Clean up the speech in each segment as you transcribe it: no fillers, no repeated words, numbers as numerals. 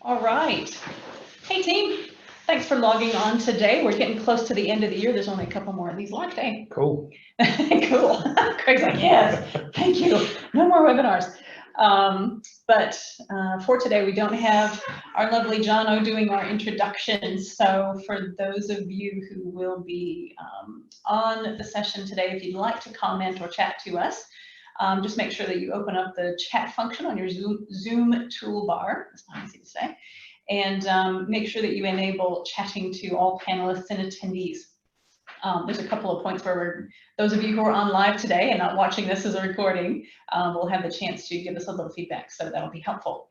All right. Hey, team. Thanks for logging on today. We're getting close to the end of the year. There's only a couple more of these left, eh? Cool. Cool. Craig's like, yes, thank you. No more webinars. But for today, we don't have our lovely Jono doing our introductions. So for those of you who will be on the session today, if you'd like to comment or chat to us, just make sure that you open up the chat function on your Zoom toolbar. It's not easy to say. And make sure that you enable chatting to all panelists and attendees. There's a couple of points where those of you who are on live today and not watching this as a recording will have the chance to give us a little feedback, so that'll be helpful.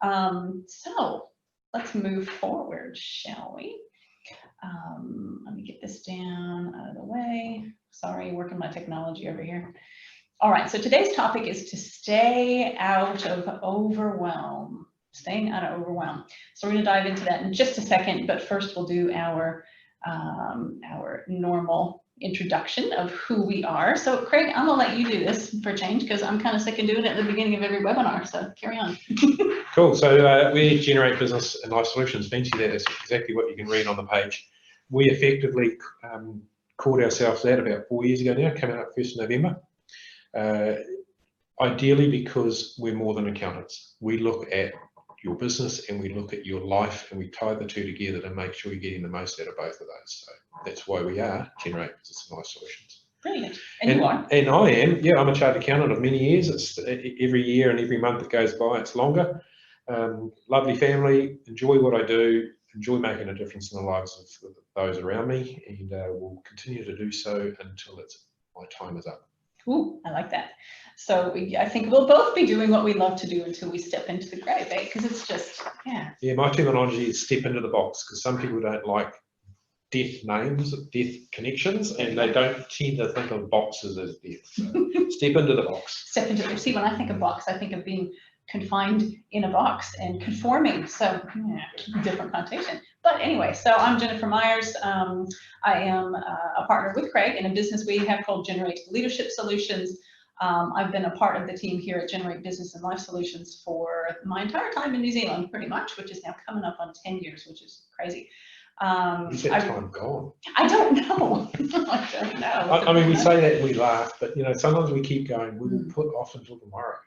So let's move forward, shall we? Let me get this down out of the way. Sorry, working my technology over here. All right, so today's topic is to stay out of overwhelm. Staying out of overwhelm. So we're going to dive into that in just a second, but first we'll do our normal introduction of who we are. So Craig, I'm gonna let you do this for change because I'm kind of sick of doing it at the beginning of every webinar, so carry on. Cool, so we generate business and life solutions. Fancy that, is exactly what you can read on the page. We effectively called ourselves that about 4 years ago now, coming up 1st of November. Ideally because we're more than accountants. We look at your business and we look at your life and we tie the two together to make sure you're getting the most out of both of those. So that's why we are Generate Business and Life Solutions. Brilliant. And you are? And I am, yeah, I'm a chartered accountant of many years. It's every year and every month that goes by, it's longer. Lovely family, enjoy what I do, enjoy making a difference in the lives of those around me, and will continue to do so until my time is up. Ooh, I like that. So I think we'll both be doing what we love to do until we step into the grave, eh? Because it's just, yeah. Yeah, my terminology is step into the box, because some people don't like death names, death connections, and they don't tend to think of boxes as death. So step into the box. Step into the, see, when I think of box, I think of being confined in a box and conforming. So yeah, different connotation. But anyway, so I'm Jennifer Myers. I am a partner with Craig in a business we have called Generate Leadership Solutions. I've been a part of the team here at Generate Business and Life Solutions for my entire time in New Zealand, pretty much, which is now coming up on 10 years, which is crazy. Is that time gone? I don't know. I don't know. I mean, we say that and we laugh, but you know, sometimes we keep going, we will put off until tomorrow.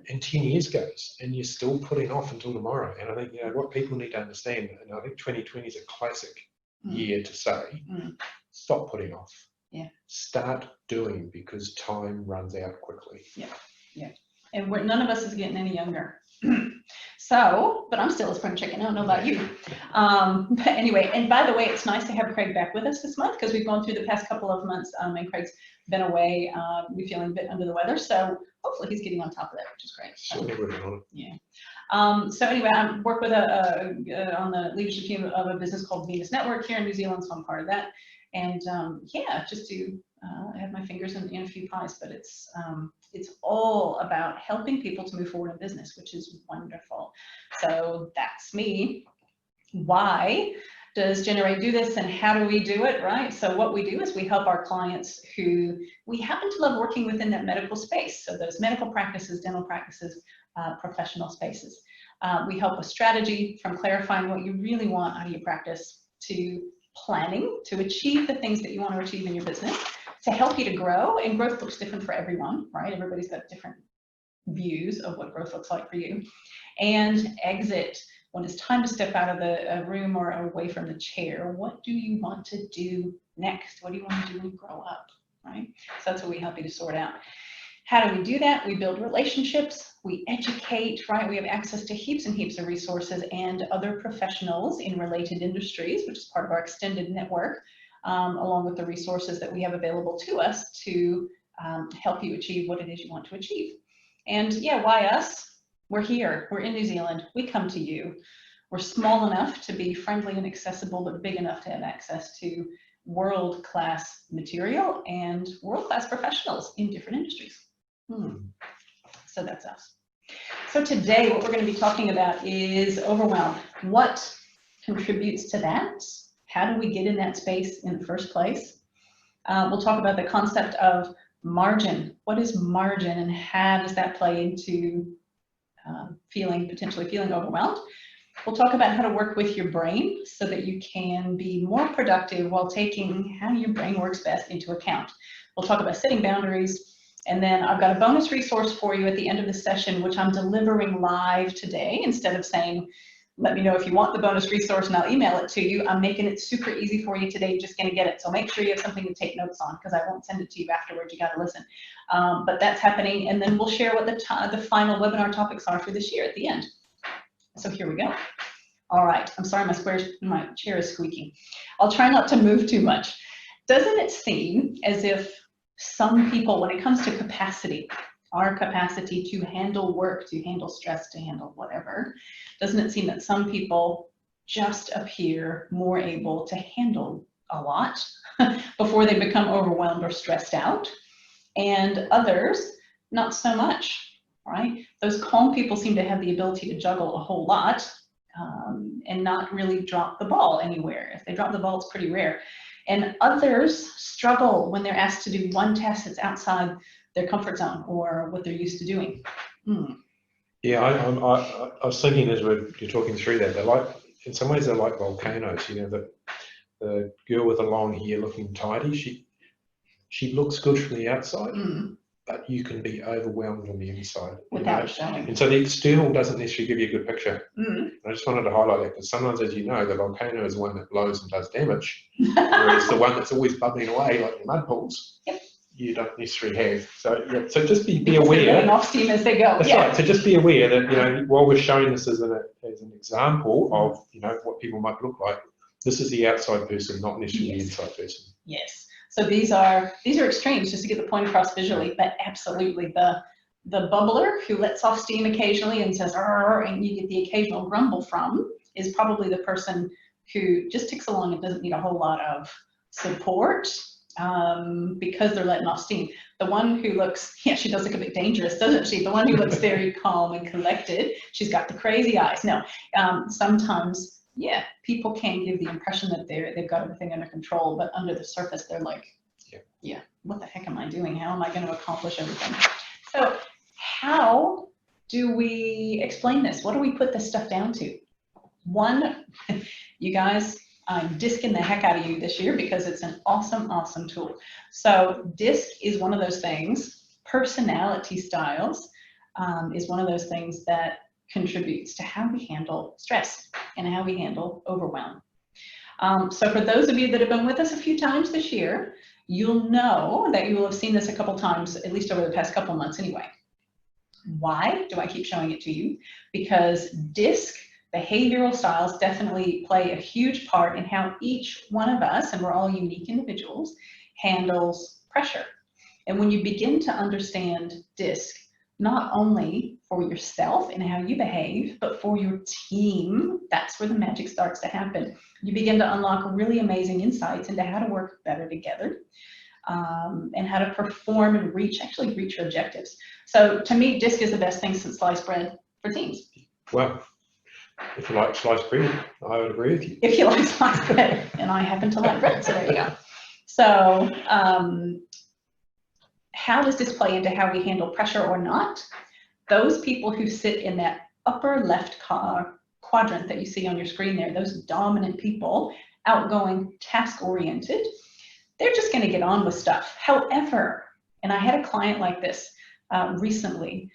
And 10 years goes and you're still putting off until tomorrow. And I think, you know, what people need to understand, and I think 2020 is a classic year to say, stop putting off. Yeah. Start doing, because time runs out quickly. Yeah, yeah. And none of us is getting any younger. So, but I'm still a spring chicken. I don't know about you. But anyway, and by the way, it's nice to have Craig back with us this month because we've gone through the past couple of months and Craig's been away. We're feeling a bit under the weather. So hopefully he's getting on top of that, which is great. Yeah. So anyway, I work with on the leadership team of a business called Venus Network here in New Zealand, so I'm part of that. And yeah, just to have my fingers in a few pies, but it's all about helping people to move forward in business, which is wonderful. So that's me. Why does Generate do this, and how do we do it, right? So what we do is we help our clients who we happen to love working within that medical space. So those medical practices, dental practices, professional spaces. We help with strategy, from clarifying what you really want out of your practice to planning to achieve the things that you want to achieve in your business, to help you to grow. And growth looks different for everyone, right? Everybody's got different views of what growth looks like for you. And exit, when it's time to step out of the room or away from the chair. What do you want to do next? What do you want to do when you grow up, right? So that's what we help you to sort out. How do we do that? We build relationships, we educate, right? We have access to heaps and heaps of resources and other professionals in related industries, which is part of our extended network, along with the resources that we have available to us to help you achieve what it is you want to achieve. And yeah, why us? We're here, we're in New Zealand, we come to you. We're small enough to be friendly and accessible, but big enough to have access to world-class material and world-class professionals in different industries. So that's us. So today, what we're going to be talking about is overwhelm. What contributes to that? How do we get in that space in the first place? We'll talk about the concept of margin. What is margin, and how does that play into potentially feeling overwhelmed? We'll talk about how to work with your brain so that you can be more productive while taking how your brain works best into account. We'll talk about setting boundaries. And then I've got a bonus resource for you at the end of the session, which I'm delivering live today. Instead of saying, let me know if you want the bonus resource and I'll email it to you, I'm making it super easy for you today. You're just going to get it. So make sure you have something to take notes on, because I won't send it to you afterwards. You got to listen. But that's happening. And then we'll share what the final webinar topics are for this year at the end. So here we go. All right. I'm sorry, my chair is squeaking. I'll try not to move too much. Doesn't it seem as if some people, when it comes to capacity, our capacity to handle work, to handle stress, to handle whatever, doesn't it seem that some people just appear more able to handle a lot before they become overwhelmed or stressed out, and others not so much, right? Those calm people seem to have the ability to juggle a whole lot and not really drop the ball anywhere. If they drop the ball, it's pretty rare. And others struggle when they're asked to do one task that's outside their comfort zone or what they're used to doing. Yeah, I was thinking as you're talking through that, they're like, in some ways they're like volcanoes. You know, the girl with the long hair looking tidy, she looks good from the outside, but you can be overwhelmed on the inside. Without showing. And so the external doesn't necessarily give you a good picture. I just wanted to highlight that, because sometimes, as you know, the volcano is the one that blows and does damage, whereas the one that's always bubbling away, like the mud pools, you don't necessarily have. So yeah, so just be aware. They're letting off steam as they go. That's right. So just be aware that, you know, while we're showing this as an example of, you know, what people might look like, this is the outside person, not necessarily the inside person. Yes. So these are extremes, just to get the point across visually, but absolutely the bubbler who lets off steam occasionally and says, and you get the occasional grumble from, is probably the person who just ticks along and doesn't need a whole lot of support because they're letting off steam. The one who looks, she does look a bit dangerous, doesn't she? The one who looks very calm and collected, she's got the crazy eyes. No, sometimes, people can give the impression that they've got everything under control, but under the surface, they're like, what the heck am I doing? How am I going to accomplish everything? So how do we explain this? What do we put this stuff down to? One, you guys, I'm disking the heck out of you this year because it's an awesome, awesome tool. So DISC is one of those things. Personality styles is one of those things that contributes to how we handle stress and how we handle overwhelm. So for those of you that have been with us a few times this year, you'll know that you will have seen this a couple times, at least over the past couple months anyway. Why do I keep showing it to you? Because DISC, behavioral styles, definitely play a huge part in how each one of us, and we're all unique individuals, handles pressure. And when you begin to understand DISC, not only for yourself and how you behave, but for your team, that's where the magic starts to happen. You begin to unlock really amazing insights into how to work better together and how to perform and reach your objectives. So to me, DISC is the best thing since sliced bread for teams. Well, if you like sliced bread, I would agree with you. If you like sliced bread, and I happen to like bread, so there you go. So how does this play into how we handle pressure or not? Those people who sit in that upper left quadrant that you see on your screen there, those dominant people, outgoing, task-oriented, they're just going to get on with stuff. However, and I had a client like this recently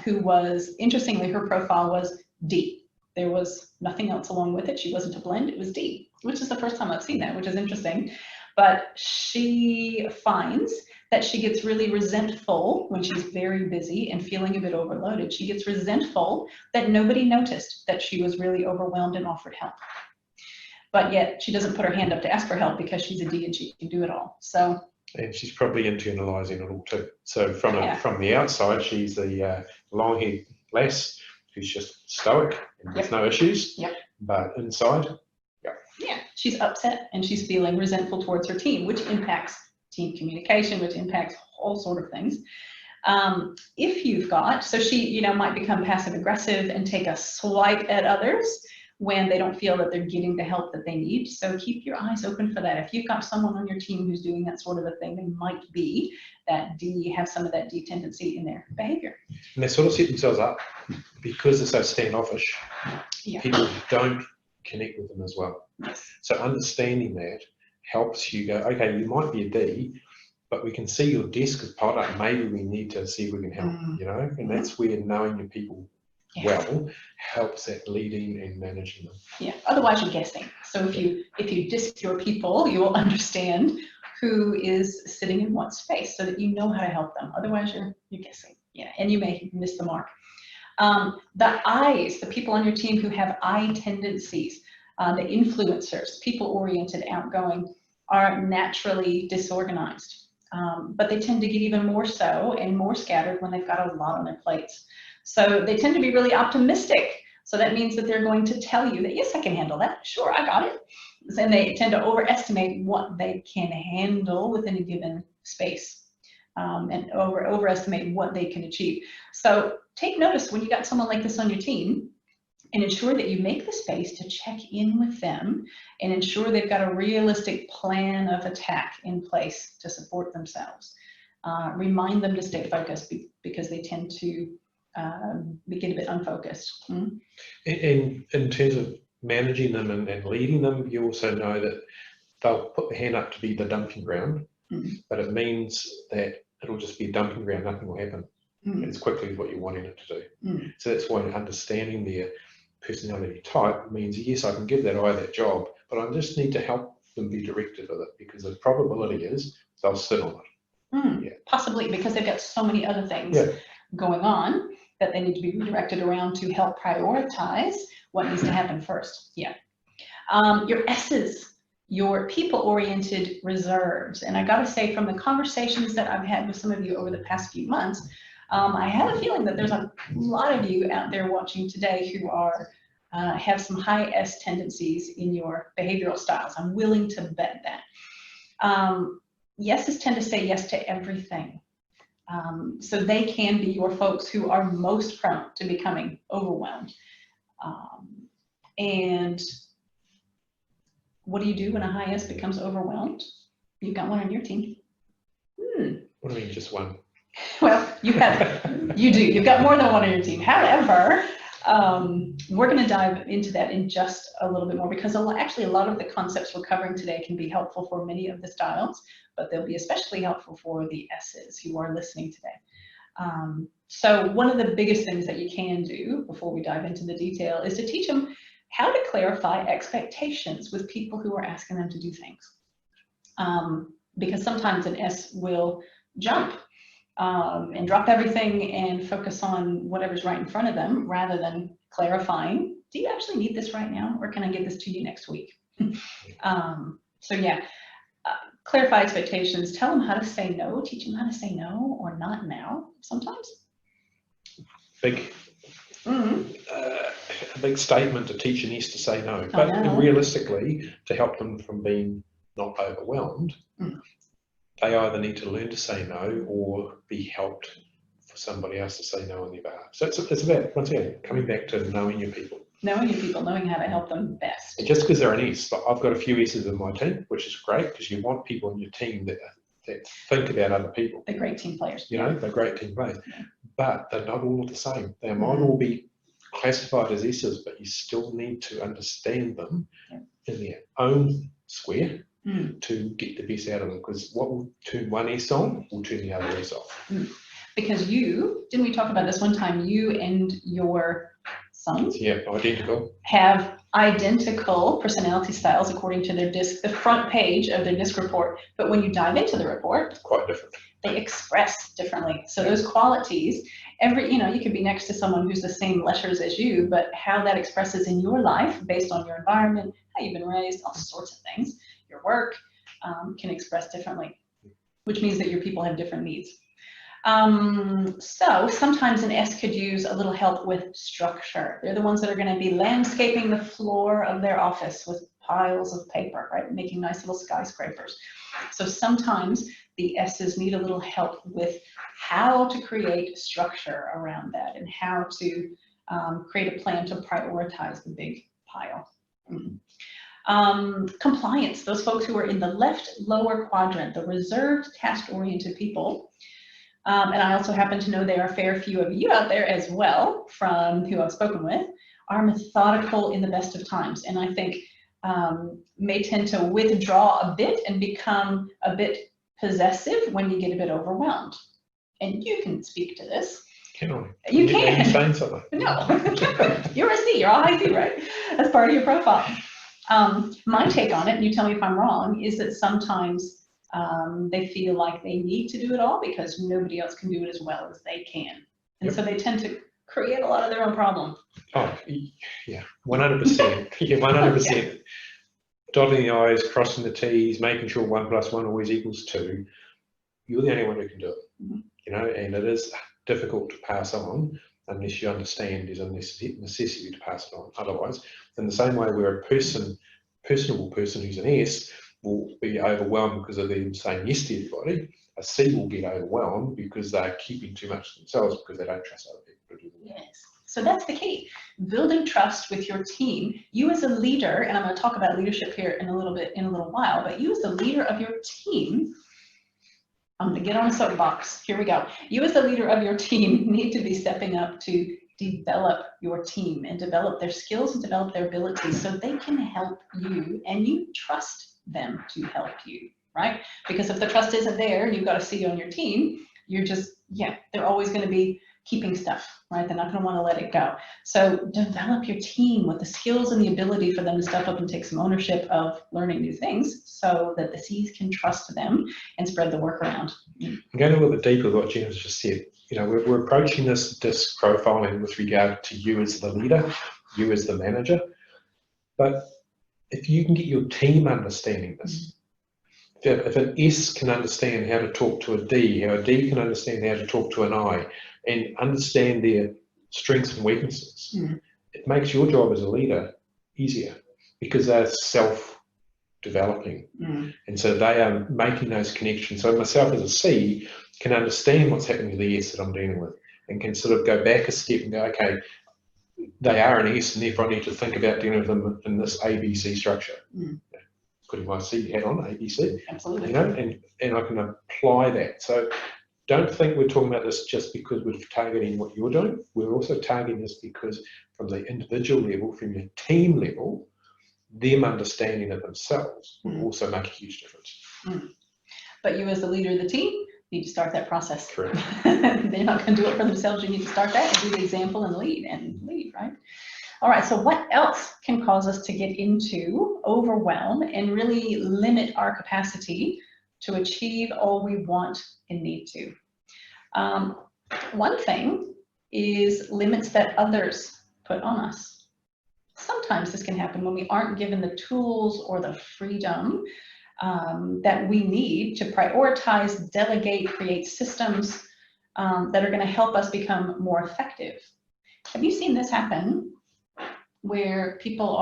who was, interestingly, her profile was D. There was nothing else along with it. She wasn't a blend, it was D, which is the first time I've seen that, which is interesting. But she finds that she gets really resentful when she's very busy and feeling a bit overloaded. She gets resentful that nobody noticed that she was really overwhelmed and offered help. But yet she doesn't put her hand up to ask for help because she's a D and she can do it all. So. And she's probably internalizing it all too. So from the outside, she's the long-haired lass who's just stoic and with no issues. But inside, she's upset and she's feeling resentful towards her team, which impacts team communication, which impacts all sort of things. If you've got, so she, might become passive aggressive and take a swipe at others, when they don't feel that they're getting the help that they need. So keep your eyes open for that. If you've got someone on your team who's doing that sort of a thing, it might be that D, have some of that D tendency in their behavior. And they sort of set themselves up because they're so standoffish. Yeah. People don't connect with them as well. Yes. So understanding that helps you go, okay, you might be a D, but we can see your desk is piled up. Maybe we need to see if we can help, you know, and that's where knowing your people well helps at leading and managing them. Yeah, otherwise you're guessing. So if you disc your people, you will understand who is sitting in what space so that you know how to help them. Otherwise you're guessing. Yeah, and you may miss the mark. The I's, the people on your team who have I tendencies, the influencers, people-oriented, outgoing, are naturally disorganized. But they tend to get even more so and more scattered when they've got a lot on their plates. So they tend to be really optimistic. So that means that they're going to tell you that, yes, I can handle that. Sure, I got it. And they tend to overestimate what they can handle within a given space, and overestimate what they can achieve. So take notice when you got someone like this on your team, and ensure that you make the space to check in with them and ensure they've got a realistic plan of attack in place to support themselves. Remind them to stay focused because they tend to get a bit unfocused. And in terms of managing them and leading them, you also know that they'll put their hand up to be the dumping ground, but it means that it'll just be a dumping ground, nothing will happen as quickly as what you're wanting it to do. So that's why understanding their personality type means, yes, I can give that eye that job, but I just need to help them be directed with it because the probability is they'll sit on it. Possibly because they've got so many other things going on that they need to be redirected around to help prioritize what needs to happen first. Your S's, your people-oriented reserves. And I gotta say, from the conversations that I've had with some of you over the past few months, I have a feeling that there's a lot of you out there watching today who are have some high S tendencies in your behavioral styles. I'm willing to bet that. Yeses tend to say yes to everything. So they can be your folks who are most prone to becoming overwhelmed. And what do you do when a high S becomes overwhelmed? You've got one on your team. What do you mean, just one? Well, you do. You've got more than one on your team. However, we're going to dive into that in just a little bit more because actually a lot of the concepts we're covering today can be helpful for many of the styles, but they'll be especially helpful for the S's who are listening today. So one of the biggest things that you can do before we dive into the detail is to teach them how to clarify expectations with people who are asking them to do things. Because sometimes an S will jump and drop everything and focus on whatever's right in front of them rather than clarifying, do you actually need this right now or can I get this to you next week? So yeah, clarify expectations, tell them how to say no, teach them how to say no or not now sometimes. A big statement to teach an S to say no, but realistically to help them from being not overwhelmed, they either need to learn to say no or be helped for somebody else to say no on their behalf. So it's about, once again, coming back to knowing your people. Knowing your people, knowing how to help them best. And just because they're an S, but I've got a few S's in my team, which is great because you want people in your team that think about other people. They're great team players. You know, they're great team players, but they're not all the same. They might all be classified as S's, but you still need to understand them in their own square to get the best out of them, because what will turn one S on will turn the other S off. Because didn't we talk about this one time, you and your sons have identical personality styles according to their DISC, the front page of their DISC report, but when you dive into the report, it's quite different. They express differently. So those qualities, you could be next to someone who's the same letters as you, but how that expresses in your life based on your environment, how you've been raised, all sorts of things, your work can express differently, which means that your people have different needs. So sometimes an S could use a little help with structure. They're the ones that are going to be landscaping the floor of their office with piles of paper, right? Making nice little skyscrapers. So sometimes the S's need a little help with how to create structure around that and how to create a plan to prioritize the big pile. Compliance, those folks who are in the left lower quadrant, the reserved, task-oriented people. And I also happen to know there are a fair few of you out there as well, from who I've spoken with, are methodical in the best of times. And I think may tend to withdraw a bit and become a bit possessive when you get a bit overwhelmed. And you can speak to this. Can I? You can. Are you saying something? No. You're a C, you're all high C, right? That's part of your profile. My take on it, and you tell me if I'm wrong, is that sometimes they feel like they need to do it all because nobody else can do it as well as they can. And so they tend to create a lot of their own problem. Oh, yeah, 100%. Yeah, 100%. Dotting the I's, crossing the T's, making sure 1 + 1 always equals 2. You're the only one who can do it, you know, and it is difficult to pass on unless you understand there's a necessity to pass it on. Otherwise, in the same way where a personable person who's an S will be overwhelmed because of them saying yes to everybody, a C will get overwhelmed because they're keeping too much to themselves because they don't trust other people to do the work. Yes. So that's the key. Building trust with your team. You as a leader, and I'm going to talk about leadership here in a little while, but you as the leader of your team, I'm going to get on a soapbox. Here we go. You as the leader of your team need to be stepping up to develop your team and develop their skills and develop their abilities so they can help you and you trust them to help you, right? Because if the trust isn't there and you've got a C on your team, you're just, they're always going to be keeping stuff, right? They're not going to want to let it go. So develop your team with the skills and the ability for them to step up and take some ownership of learning new things so that the C's can trust them and spread the work around. I'm going a little bit deeper with what Jen's just said. You know, we're approaching this DISC profiling with regard to you as the leader, you as the manager. But if you can get your team understanding this, if an S can understand how to talk to a D, how a D can understand how to talk to an I, and understand their strengths and weaknesses, it makes your job as a leader easier because they're self-developing. And so they are making those connections. So myself as a C can understand what's happening with the S that I'm dealing with and can sort of go back a step and go, okay, they are an S and therefore I need to think about dealing with them in this ABC structure. Putting my C hat on, ABC. Absolutely. You know, and I can apply that. So don't think we're talking about this just because we're targeting what you're doing. We're also targeting this because from the individual level, from your team level, them understanding it themselves will also make a huge difference. But you as the leader of the team need to start that process. Correct. They're not going to do it for themselves. You need to start that and be the example and lead, right? All right, so what else can cause us to get into overwhelm and really limit our capacity to achieve all we want and need to? One thing is limits that others put on us. Sometimes this can happen when we aren't given the tools or the freedom that we need to prioritize, delegate, create systems that are going to help us become more effective. Have you seen this happen where people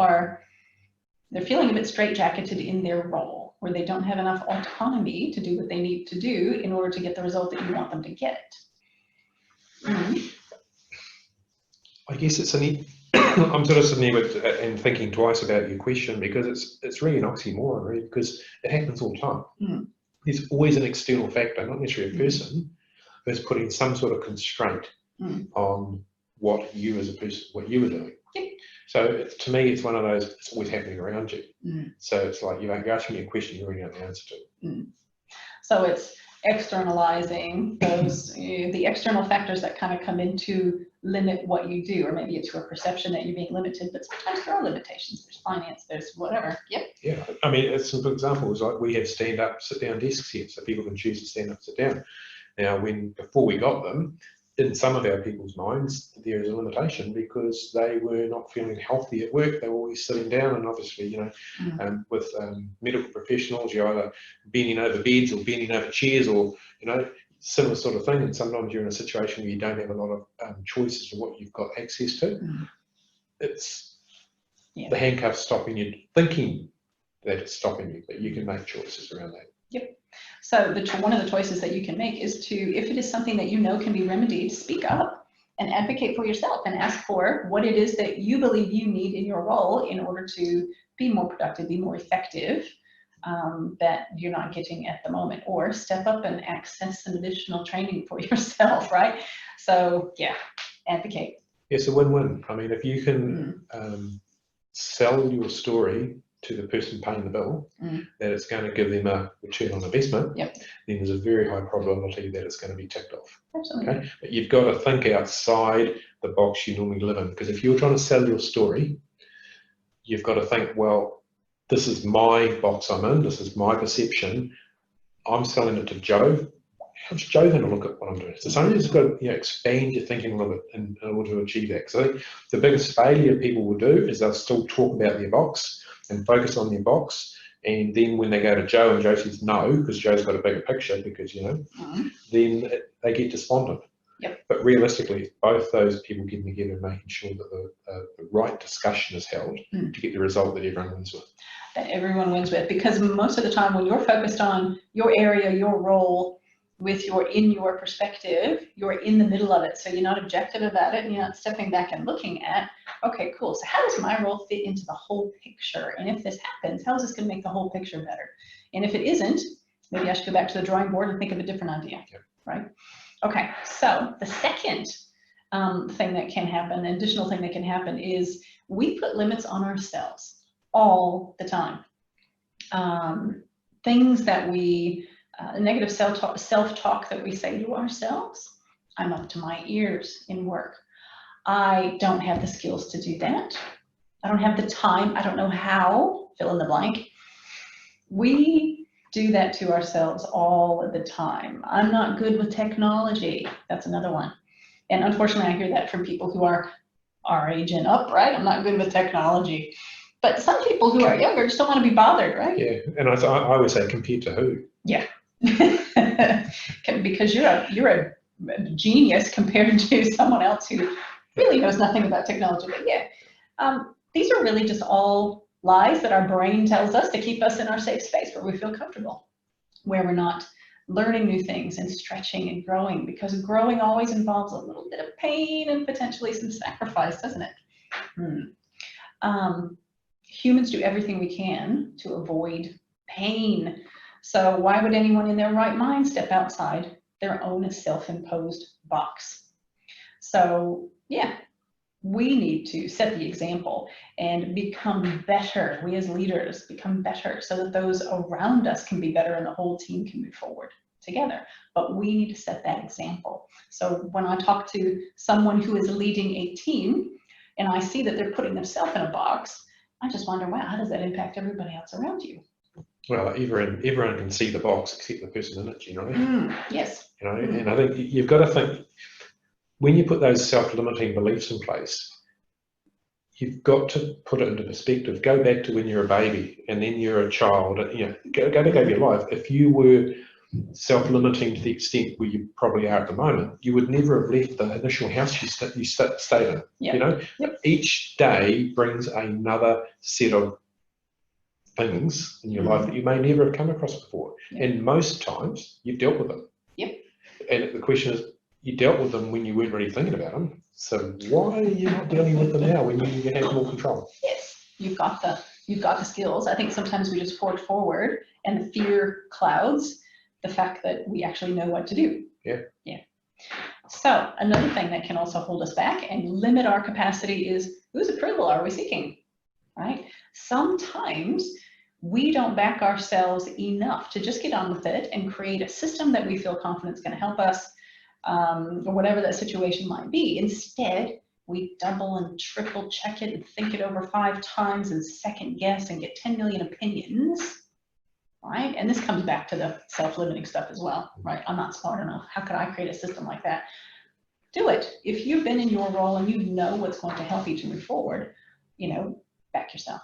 they're feeling a bit straitjacketed in their role, where they don't have enough autonomy to do what they need to do in order to get the result that you want them to get? I guess it's I'm sort of sitting there and thinking twice about your question because it's really an oxymoron, really, because it happens all the time. There's always an external factor, not necessarily a person, who's putting some sort of constraint on what you as a person, what you are doing. So to me, it's one of those, it's always happening around you. So it's like you're asking me a question you already know the answer to. So it's externalizing those, the external factors that kind of come in to limit what you do, or maybe it's your perception that you're being limited, but sometimes there are limitations. There's finance, there's whatever. Yeah, I mean, it's some examples, like we have stand up, sit down desks here, so people can choose to stand up, sit down. Now, before we got them, in some of our people's minds, there is a limitation because they were not feeling healthy at work. They were always sitting down, and obviously, you know, with medical professionals, you're either bending over beds or bending over chairs, or you know, similar sort of thing. And sometimes you're in a situation where you don't have a lot of choices of what you've got access to. It's the handcuffs stopping you thinking that it's stopping you, but you can make choices around that. So one of the choices that you can make is to, if it is something that you know can be remedied, speak up and advocate for yourself and ask for what it is that you believe you need in your role in order to be more productive, be more effective, that you're not getting at the moment, or step up and access some additional training for yourself, right? So yeah, advocate. It's a win-win. I mean, if you can sell your story to the person paying the bill, that it's going to give them a return on investment, then there's a very high probability that it's going to be ticked off. Absolutely. Okay, but you've got to think outside the box you normally live in, because if you're trying to sell your story, you've got to think, well, this is my box I'm in, this is my perception, I'm selling it to Joe. How's Joe going to look at what I'm doing? So sometimes you've got to expand your thinking a little bit in order to achieve that. So I think the biggest failure people will do is they'll still talk about their box and focus on their box, and then when they go to Joe and Joe says no, because Joe's got a bigger picture, because then they get despondent. But realistically, both those people getting together and making sure that the right discussion is held to get the result that everyone wins with. That everyone wins with, because most of the time when you're focused on your area, your role, with in your perspective, you're in the middle of it. So you're not objective about it, and you're not stepping back and looking at, okay, cool, so how does my role fit into the whole picture? And if this happens, how is this going to make the whole picture better? And if it isn't, maybe I should go back to the drawing board and think of a different idea, right? Okay, so the second thing that can happen, an additional thing that can happen, is we put limits on ourselves all the time. Things that we, negative self-talk that we say to ourselves. I'm up to my ears in work. I don't have the skills to do that. I don't have the time. I don't know how, fill in the blank. We do that to ourselves all the time. I'm not good with technology. That's another one. And unfortunately, I hear that from people who are our age and up, right? I'm not good with technology. But some people who are younger just don't want to be bothered, right? Yeah, and I always say, compared to who? Yeah. Because you're a genius compared to someone else who really knows nothing about technology. But yeah, these are really just all lies that our brain tells us to keep us in our safe space where we feel comfortable, where we're not learning new things and stretching and growing, because growing always involves a little bit of pain and potentially some sacrifice, doesn't it? Humans do everything we can to avoid pain. So why would anyone in their right mind step outside their own self-imposed box? So yeah, we need to set the example and become better. We as leaders become better so that those around us can be better and the whole team can move forward together. But we need to set that example. So when I talk to someone who is leading a team and I see that they're putting themselves in a box, I just wonder, wow, how does that impact everybody else around you? Well, everyone can see the box except the person in it, you know? Yes. You know, and I think you've got to think, when you put those self-limiting beliefs in place, you've got to put it into perspective. Go back to when you're a baby and then you're a child, you know, go back over your life. If you were self-limiting to the extent where you probably are at the moment, you would never have left the initial house you stayed in. You know, each day brings another set of things in your life that you may never have come across before, and most times you've dealt with them. And the question is, you dealt with them when you weren't really thinking about them, so why are you not dealing with them now when you have more control? Yes, you've got the skills. I think sometimes we just forge forward and the fear clouds the fact that we actually know what to do. Yeah. So another thing that can also hold us back and limit our capacity is, whose approval are we seeking, right? Sometimes we don't back ourselves enough to just get on with it and create a system that we feel confident is going to help us, or whatever that situation might be. Instead, we double and triple check it and think it over 5 times and second guess and get 10 million opinions, right? And this comes back to the self-limiting stuff as well, right? I'm not smart enough. How could I create a system like that? Do it. If you've been in your role and you know what's going to help you to move forward, you know, back yourself.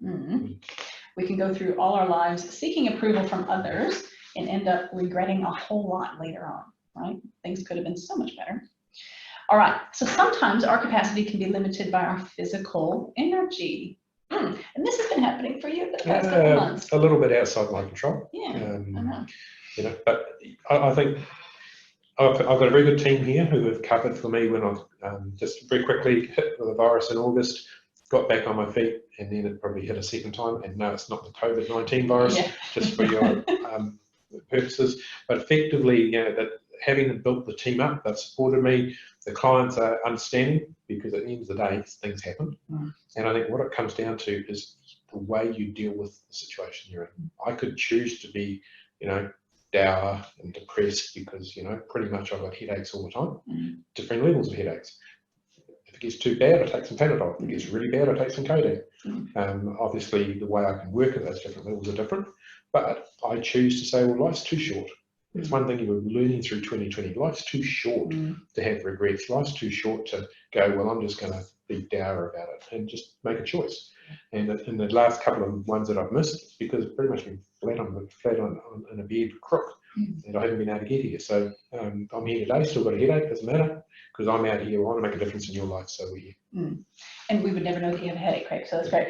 We can go through all our lives seeking approval from others and end up regretting a whole lot later on, right? Things could have been so much better. All right, so sometimes our capacity can be limited by our physical energy. And this has been happening for you for the past couple of months. A little bit outside my control. Yeah, I know. You know, but I think I've got a very good team here who have covered for me when I just very quickly hit with the virus in August, got back on my feet, and then it probably hit a second time. And no, it's not the COVID-19 virus, Yeah. just for your purposes. But effectively, you know, that having built the team up, they've supported me. The clients are understanding, because at the end of the day, things happen. And I think what it comes down to is the way you deal with the situation you're in. I could choose to be, you know, dour and depressed because, you know, pretty much I've got headaches all the time, different levels of headaches. If it gets too bad, I take some Panadol. If it gets really bad, I take some codeine. Obviously, the way I can work at those different levels are different, but I choose to say, well, life's too short. It's one thing you were learning through 2020. Life's too short to have regrets. Life's too short to go, well, I'm just going to be dour about it, and just make a choice. And in the last couple of ones that I've missed, because I've pretty much been flat on in a bed crook, and I haven't been able to get here. So I'm here today, still got a headache, doesn't matter, because I'm out here, I want to make a difference in your life, so we're here. And we would never know that you have a headache, Craig, so that's great.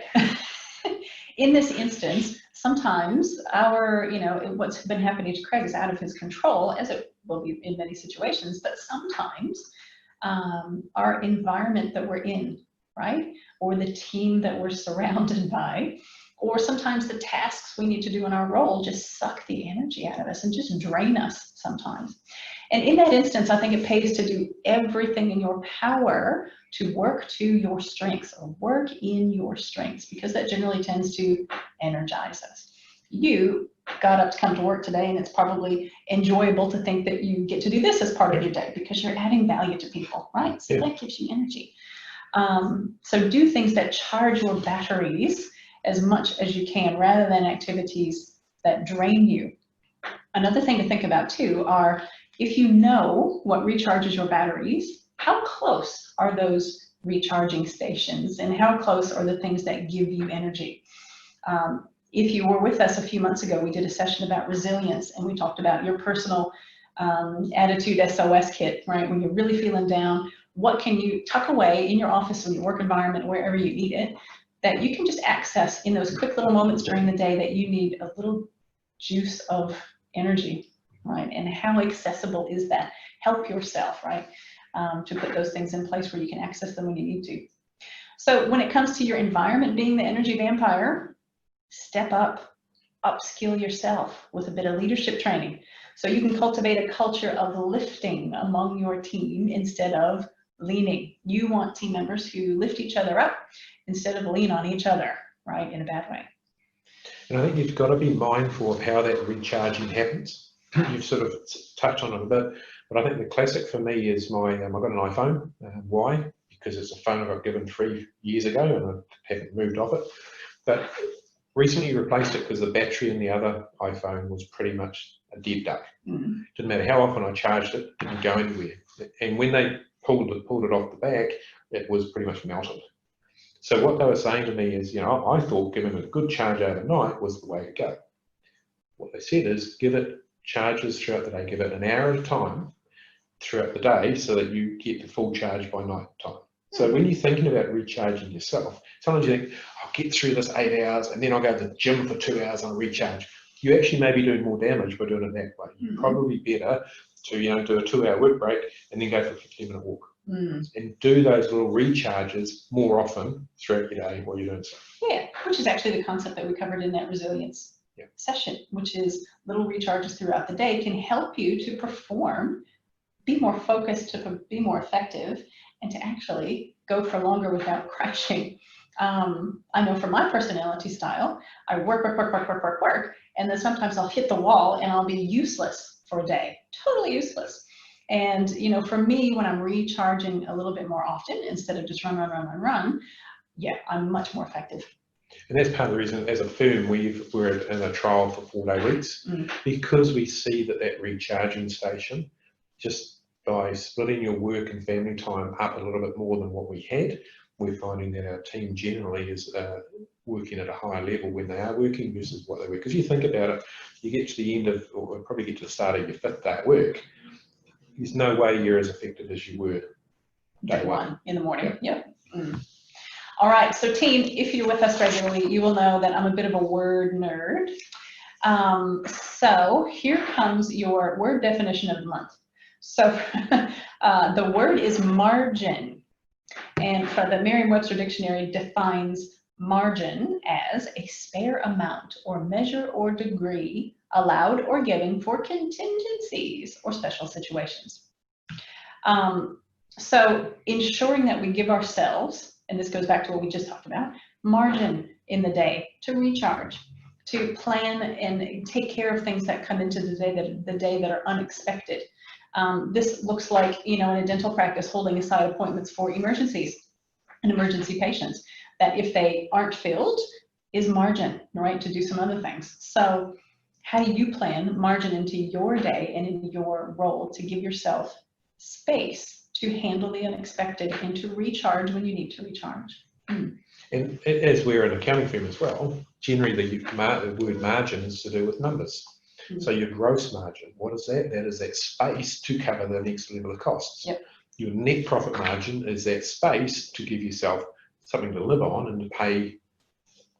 In this instance, sometimes our, you know, what's been happening to Craig is out of his control, as it will be in many situations, but sometimes our environment that we're in, right, or the team that we're surrounded by, or sometimes the tasks we need to do in our role just suck the energy out of us and just drain us sometimes. And in that instance, I think it pays to do everything in your power to work to your strengths, or work in your strengths, because that generally tends to energize us. You got up to come to work today, and it's probably enjoyable to think that you get to do this as part of your day because you're adding value to people, right? So that gives you energy. So do things that charge your batteries as much as you can, rather than activities that drain you. Another thing to think about too are, if you know what recharges your batteries, how close are those recharging stations, and how close are the things that give you energy? If you were with us a few months ago, we did a session about resilience, and we talked about your personal attitude SOS kit, right? When you're really feeling down, what can you tuck away in your office, in your work environment, wherever you need it, that you can just access in those quick little moments during the day that you need a little juice of energy, right? And how accessible is that? Help yourself, right? To put those things in place where you can access them when you need to. So when it comes to your environment being the energy vampire, step up, upskill yourself with a bit of leadership training, so you can cultivate a culture of lifting among your team instead of leaning. You want team members who lift each other up instead of lean on each other, right, in a bad way. And I think you've got to be mindful of how that recharging happens. You've sort of touched on it a bit, but I think the classic for me is I've got an iPhone. Why? Because it's a phone I got given 3 years ago and I haven't moved off it. But recently replaced it because the battery in the other iPhone was pretty much a dead duck. Didn't matter how often I charged it, it didn't go anywhere. And when they pulled it off the back, it was pretty much melted. So what they were saying to me is, you know, I thought giving it a good charge overnight was the way to go. What they said is, give it charges throughout the day, give it an hour at a time throughout the day so that you get the full charge by night time. So when you're thinking about recharging yourself, sometimes you think, I'll get through this 8 hours and then I'll go to the gym for 2 hours and I'll recharge. You actually may be doing more damage by doing it that way. You're probably better to, you know, do a 2-hour work break and then go for a 15-minute walk. And do those little recharges more often throughout your day while you're doing stuff. Yeah, which is actually the concept that we covered in that resilience session, which is little recharges throughout the day can help you to perform, be more focused, to be more effective, and to actually go for longer without crashing. I know from my personality style, I work, and then sometimes I'll hit the wall and I'll be useless for a day, totally useless. And, you know, for me, when I'm recharging a little bit more often, instead of just run, yeah, I'm much more effective. And that's part of the reason, as a firm, we're in a trial for 4-day weeks, because we see that recharging station, just by splitting your work and family time up a little bit more than what we had, we're finding that our team generally is working at a higher level when they are working versus what they were. Because you think about it, you get to the end of, or probably get to the start of your 5th day at work, there's no way you're as effective as you were day one in the morning. Yep. All right, so team, if you're with us regularly, you will know that I'm a bit of a word nerd. So here comes your word definition of the month. So the word is margin. And for the Merriam-Webster Dictionary defines margin as a spare amount or measure or degree allowed or given for contingencies or special situations. So ensuring that we give ourselves, and this goes back to what we just talked about, margin in the day to recharge, to plan and take care of things that come into the day that are unexpected. This looks like, in a dental practice, holding aside appointments for emergencies and emergency patients, that if they aren't filled, is margin, right, to do some other things. So how do you plan margin into your day and in your role to give yourself space to handle the unexpected and to recharge when you need to recharge? And as we're an accounting firm as well, generally the word margin is to do with numbers. So your gross margin, what is that? That is that space to cover the next level of costs. Yep. Your net profit margin is that space to give yourself something to live on and to pay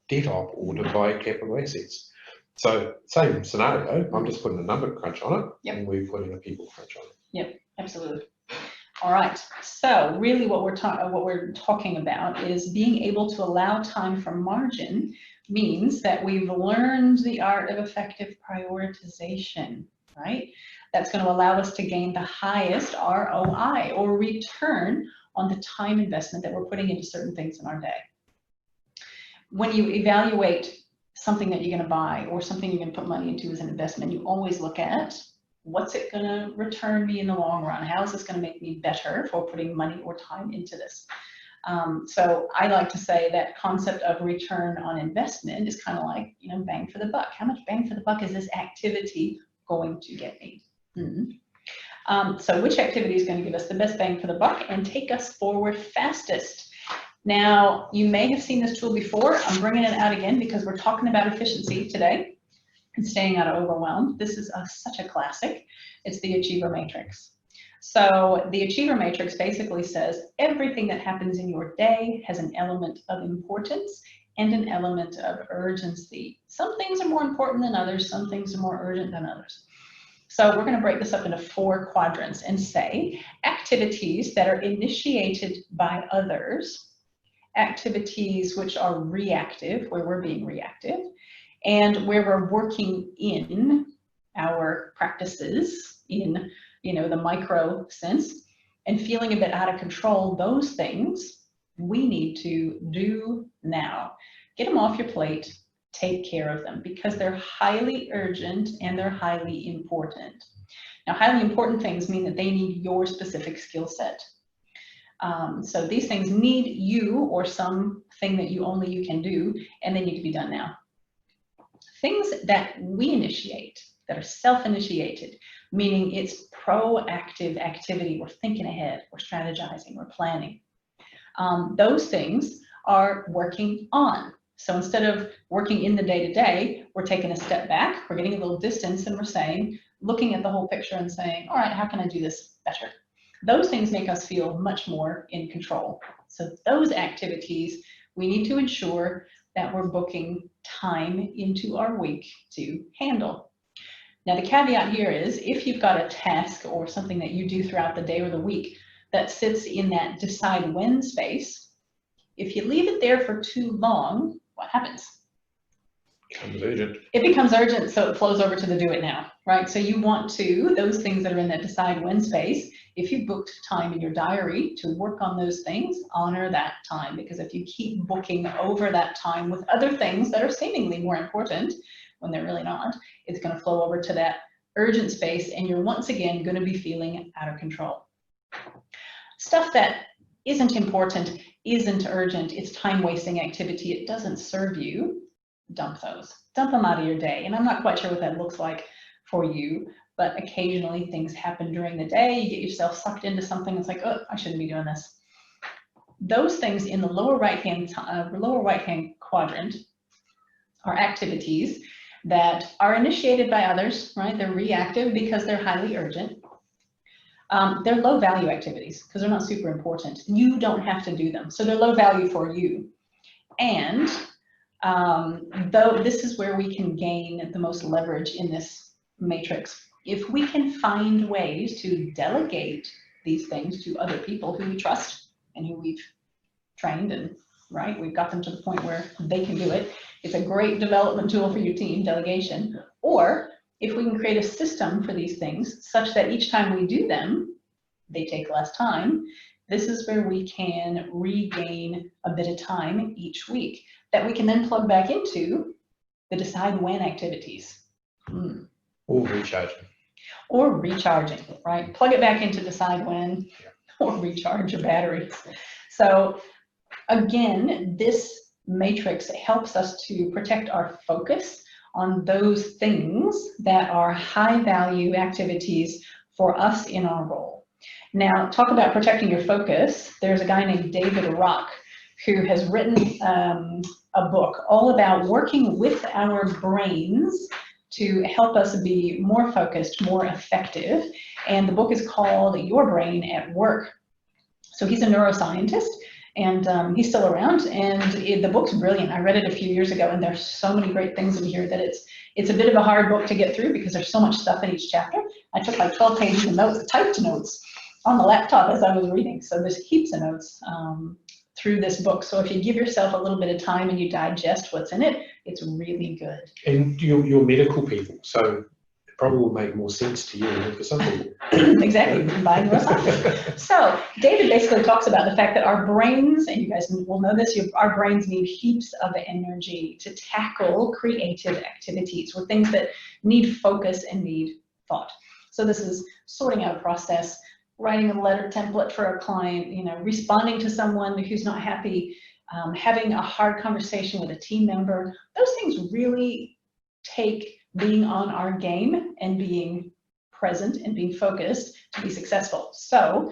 debt off or to buy capital assets. So same scenario, I'm just putting a number crunch on it, yep, and we're putting a people crunch on it. Yep, absolutely. All right, so really what we're talking about is being able to allow time for margin means that we've learned the art of effective prioritization, right? That's going to allow us to gain the highest ROI, or return on the time investment that we're putting into certain things in our day. When you evaluate something that you're going to buy or something you're going to put money into as an investment, you always look at, what's it going to return me in the long run? How is this going to make me better for putting money or time into this? So I like to say that concept of return on investment is kind of like, bang for the buck. How much bang for the buck is this activity going to get me? So which activity is going to give us the best bang for the buck and take us forward fastest? Now, you may have seen this tool before. I'm bringing it out again because we're talking about efficiency today and staying out of overwhelm. This is such a classic. It's the Achiever Matrix. So the Achiever Matrix basically says everything that happens in your day has an element of importance and an element of urgency. Some things are more important than others. Some things are more urgent than others. So we're going to break this up into 4 quadrants and say activities that are initiated by others, activities which are reactive, where we're being reactive, and where we're working in our practices in, the micro sense, and feeling a bit out of control. Those things we need to do now. Get them off your plate, take care of them, because they're highly urgent and they're highly important. Now, highly important things mean that they need your specific skill set. So these things need you or something that only you can do, and they need to be done now. Things that we initiate, that are self-initiated, meaning it's proactive activity, we're thinking ahead, we're strategizing, we're planning. Those things are working on. So instead of working in the day-to-day, we're taking a step back, we're getting a little distance, and we're saying, looking at the whole picture and saying, all right, how can I do this better? Those things make us feel much more in control. So those activities, we need to ensure that we're booking time into our week to handle. Now, the caveat here is, if you've got a task or something that you do throughout the day or the week that sits in that decide when space, if you leave it there for too long, what happens? It becomes urgent. It becomes urgent, so it flows over to the do it now, right? So you want to, those things that are in that decide when space, if you booked time in your diary to work on those things, honor that time, because if you keep booking over that time with other things that are seemingly more important when they're really not, it's going to flow over to that urgent space, and you're once again going to be feeling out of control. Stuff that isn't important, isn't urgent, it's time-wasting activity, it doesn't serve you, dump those. Dump them out of your day. And I'm not quite sure what that looks like for you, but occasionally things happen during the day, you get yourself sucked into something, it's like, oh, I shouldn't be doing this. Those things in the lower right-hand quadrant are activities that are initiated by others, right? They're reactive because they're highly urgent. They're low value activities because they're not super important. You don't have to do them. So they're low value for you. And though this is where we can gain the most leverage in this matrix. if we can find ways to delegate these things to other people who we trust and who we've trained and, right, we've got them to the point where they can do it. It's a great development tool for your team, delegation. Or if we can create a system for these things such that each time we do them, they take less time, this is where we can regain a bit of time each week that we can then plug back into the decide when activities. Or recharging. Or recharging, right? Plug it back into decide when, or recharge your batteries. So again, this matrix helps us to protect our focus on those things that are high value activities for us in our role. Now, talk about protecting your focus. There's a guy named David Rock who has written a book all about working with our brains to help us be more focused, more effective. And the book is called Your Brain at Work. So he's a neuroscientist, and he's still around, and the book's brilliant. I read it a few years ago, and there's so many great things in here that it's a bit of a hard book to get through because there's so much stuff in each chapter. I took like 12 pages of notes, typed notes on the laptop as I was reading, so there's heaps of notes through this book. So if you give yourself a little bit of time and you digest what's in it, it's really good. And you're medical people, so it probably will make more sense to you than for some people. Exactly, by neuroscience. So David basically talks about the fact that our brains, and you guys will know this, our brains need heaps of energy to tackle creative activities or things that need focus and need thought. So this is sorting out a process, writing a letter template for a client, responding to someone who's not happy, having a hard conversation with a team member. Those things really take being on our game and being present and being focused to be successful. So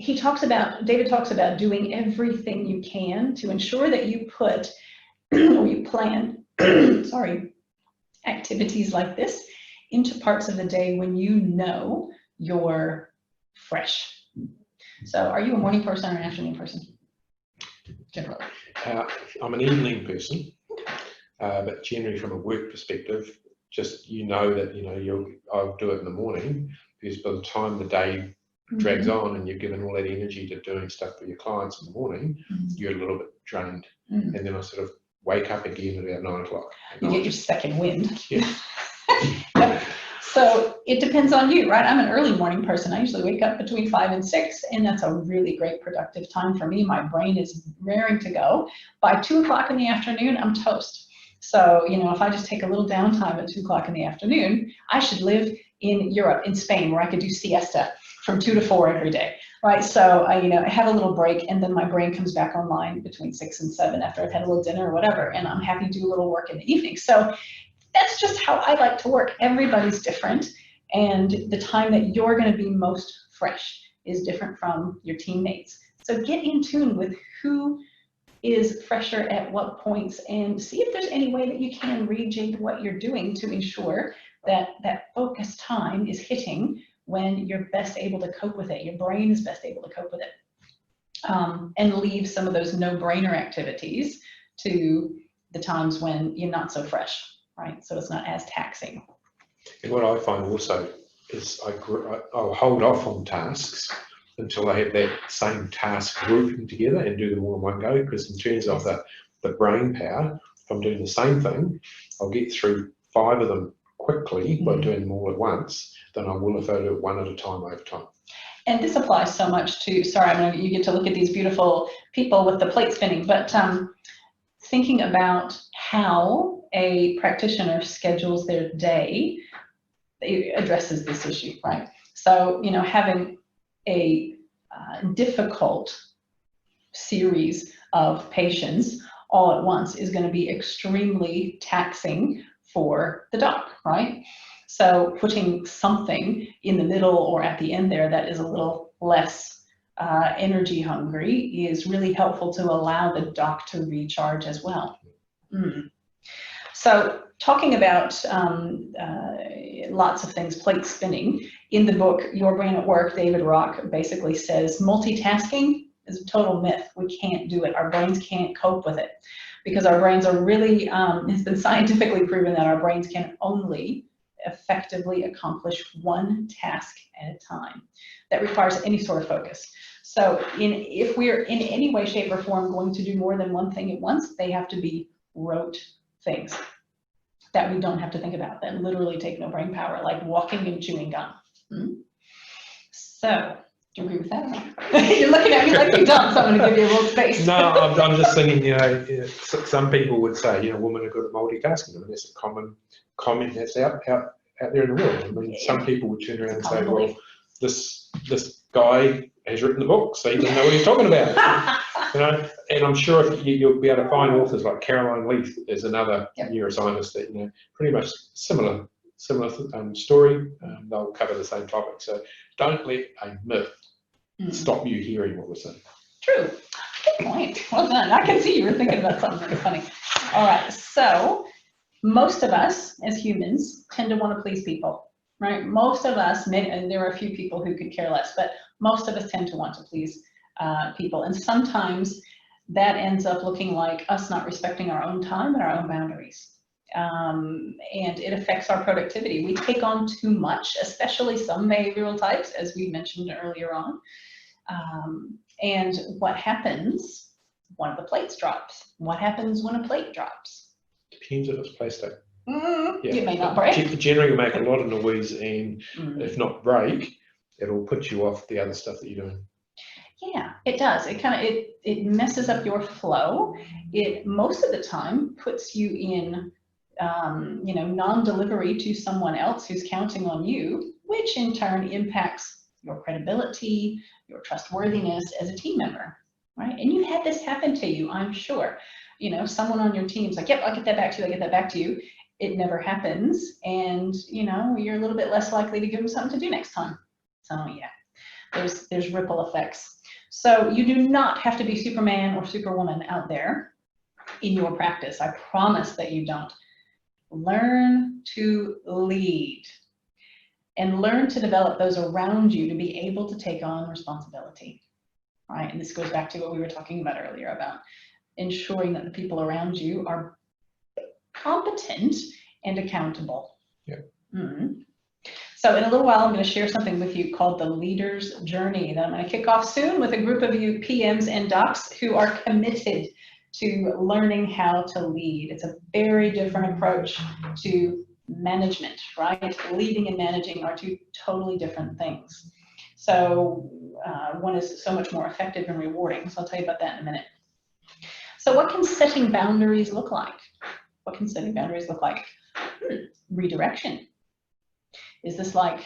David talks about doing everything you can to ensure that you put or you plan activities like this into parts of the day when you know you're fresh. So are you a morning person or an afternoon person generally? I'm an evening person, but generally from a work perspective, just that I'll do it in the morning, because by the time the day drags on and you've given all that energy to doing stuff for your clients in the morning, you're a little bit drained. And then I sort of wake up again at about 9 o'clock. You get your second wind. Yeah. So it depends on you, right? I'm an early morning person. I usually wake up between 5 and 6, and that's a really great productive time for me. My brain is raring to go. By 2 o'clock in the afternoon, I'm toast. So, if I just take a little downtime at 2 o'clock in the afternoon, I should live in Europe, in Spain, where I could do siesta from 2 to 4 every day, right? So I have a little break, and then my brain comes back online between 6 and 7 after I've had a little dinner or whatever, and I'm happy to do a little work in the evening. So that's just how I like to work. Everybody's different, and the time that you're going to be most fresh is different from your teammates. So get in tune with who is fresher at what points, and see if there's any way that you can rejig what you're doing to ensure that that focus time is hitting when you're best able to cope with it. Your brain is best able to cope with it, and leave some of those no-brainer activities to the times when you're not so fresh. Right, so it's not as taxing. And what I find also is I'll hold off on tasks until I have that same task grouping together and do them all in one go, because in terms of the brain power, if I'm doing the same thing, I'll get through 5 of them quickly by doing them all at once than I will if I do it one at a time over time. And this applies so much to, you get to look at these beautiful people with the plate spinning, but thinking about how a practitioner schedules their day, it addresses this issue, right? So, having a difficult series of patients all at once is going to be extremely taxing for the doc, right? So putting something in the middle or at the end there that is a little less energy hungry is really helpful to allow the doc to recharge as well. So talking about lots of things, plate spinning, in the book, Your Brain at Work, David Rock basically says multitasking is a total myth. We can't do it. Our brains can't cope with it because our brains are really, it's been scientifically proven that our brains can only effectively accomplish one task at a time that requires any sort of focus. So if we're in any way, shape, or form going to do more than one thing at once, they have to be rote things that we don't have to think about, that literally take no brain power, like walking and chewing gum. So, do you agree with that? You're looking at me like you're dumb, so I'm going to give you a little space. No, I'm just thinking, some people would say, women are good at multitasking. I mean, that's a common comment that's out there in the world. I mean, some people would turn around and say, well, this guy has written the book, so he doesn't know what he's talking about. And I'm sure if you'll be able to find authors like Caroline Leaf is another neuroscientist that, pretty much similar story. They'll cover the same topic. So don't let a myth stop you hearing what we're saying. True. Good point. Well done. I can see you were thinking about something really funny. All right. So most of us as humans tend to want to please people, right? Most of us, and there are a few people who could care less, but most of us tend to want to please people. And sometimes that ends up looking like us not respecting our own time and our own boundaries. And it affects our productivity. We take on too much, especially some behavioral types, as we mentioned earlier on. And what happens? One of the plates drops. What happens when a plate drops? Depends if it's plastic. It may not break. Generally, will make a lot of noise, and if not break, it'll put you off the other stuff that you're doing. Yeah, it does. It messes up your flow. It most of the time puts you in non-delivery to someone else who's counting on you, which in turn impacts your credibility, your trustworthiness as a team member, right? And you've had this happen to you, I'm sure. Someone on your team's like, yep, I'll get that back to you, I'll get that back to you. It never happens, and you're a little bit less likely to give them something to do next time. So yeah, there's ripple effects. So you do not have to be Superman or Superwoman out there in your practice. I promise that you don't. Learn to lead and learn to develop those around you to be able to take on responsibility, right? And this goes back to what we were talking about earlier about ensuring that the people around you are competent and accountable. Yeah. So in a little while, I'm going to share something with you called the Leader's Journey that I'm going to kick off soon with a group of you PMs and docs who are committed to learning how to lead. It's a very different approach to management, right? Leading and managing are two totally different things. So one is so much more effective and rewarding. So I'll tell you about that in a minute. So what can setting boundaries look like? What can setting boundaries look like? Redirection. Is this like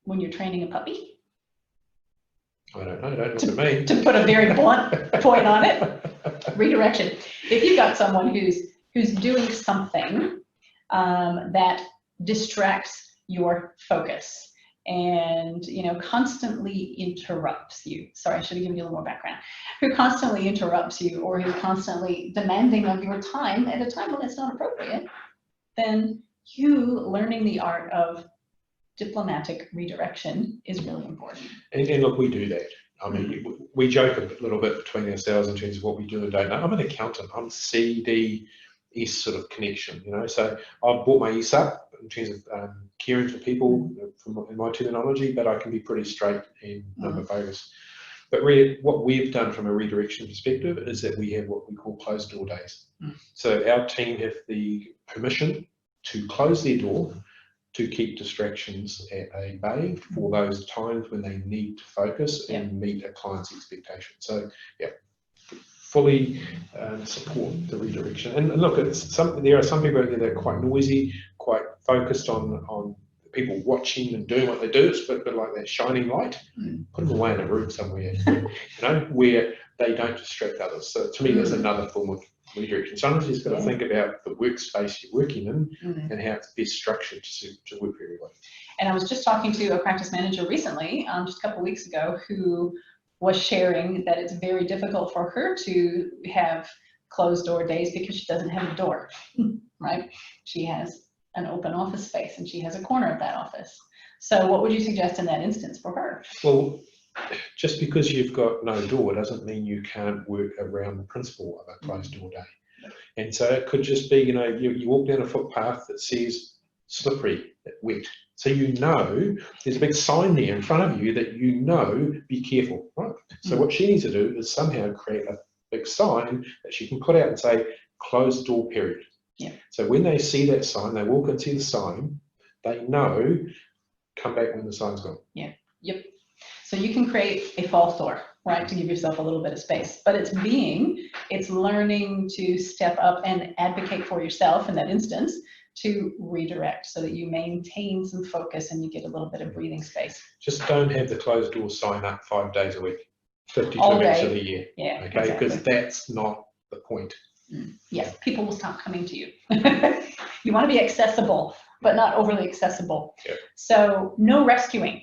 when you're training a puppy? I don't know, don't look at me. To put a very blunt point on it. Redirection. If you've got someone who's doing something that distracts your focus and constantly interrupts you. Sorry, I should have given you a little more background. Who constantly interrupts you, or who's constantly demanding of your time at a time when it's not appropriate, then you learning the art of diplomatic redirection is really important. And look, we do that. I mean, we joke a little bit between ourselves in terms of what we do and don't know. I'm an accountant. I'm CDS sort of connection, So I've brought my S up in terms of caring for people in my terminology, but I can be pretty straight and number focused. But really, what we've done from a redirection perspective is that we have what we call closed door days. So our team have the permission to close their door to keep distractions at a bay for those times when they need to focus and meet a client's expectation. So, fully support the redirection. And look, there are some people out there that are quite noisy, quite focused on people watching and doing what they do. It's a bit like that shining light. Put them away in a room somewhere, where they don't distract others. So to me, that's another form of redirection. Sometimes you've got to think about the workspace you're working in and how it's best structured to work very well. And I was just talking to a practice manager recently, just a couple of weeks ago, who was sharing that it's very difficult for her to have closed door days because she doesn't have a door, right? She has an open office space and she has a corner of that office. So what would you suggest in that instance for her? Well, just because you've got no door doesn't mean you can't work around the principle of a closed door day. And so it could just be, you walk down a footpath that says slippery, wet. So you know there's a big sign there in front of you that you know, be careful, right? So what she needs to do is somehow create a big sign that she can put out and say, close the door, period. Yeah. So when they see that sign, they walk and see the sign, they know, come back when the sign's gone. Yeah. Yep. So you can create a false door, right, to give yourself a little bit of space, but it's learning to step up and advocate for yourself in that instance to redirect so that you maintain some focus and you get a little bit of breathing space. Just don't have the closed door sign up 5 days a week, 52 All weeks day. of the year. Yeah, okay, exactly. because that's not the point. Yes, people will stop coming to you. You want to be accessible, but not overly accessible. Yeah. So no rescuing.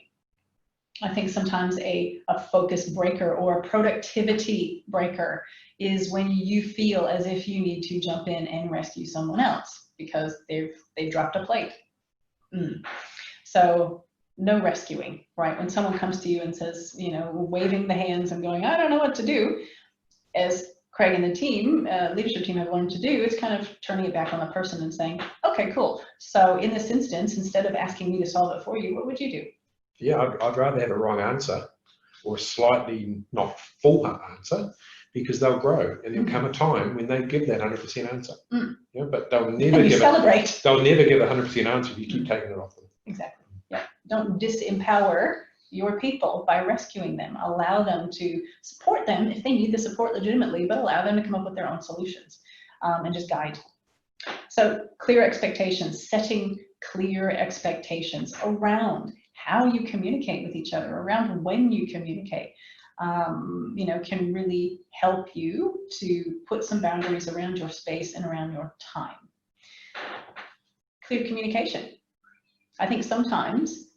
I think sometimes a focus breaker or a productivity breaker is when you feel as if you need to jump in and rescue someone else because they've dropped a plate. So no rescuing, right? When someone comes to you and says, you know, waving the hands and going, I don't know what to do, as Craig and the team, leadership team have learned to do, is kind of turning it back on the person and saying, okay, cool. So in this instance, instead of asking me to solve it for you, what would you do? Yeah, I'd rather have a wrong answer or a slightly not full answer, because they'll grow and there'll come a time when they give that 100% answer. Yeah, but they'll never give celebrate. They'll never give a 100% answer if you keep taking it off them. Exactly. Yeah. Don't disempower your people by rescuing them. Allow them to support them if they need the support legitimately, but allow them to come up with their own solutions and just guide. So clear expectations, setting clear expectations around how you communicate with each other, around when you communicate, you know, can really help you to put some boundaries around your space and around your time. Clear communication. I think sometimes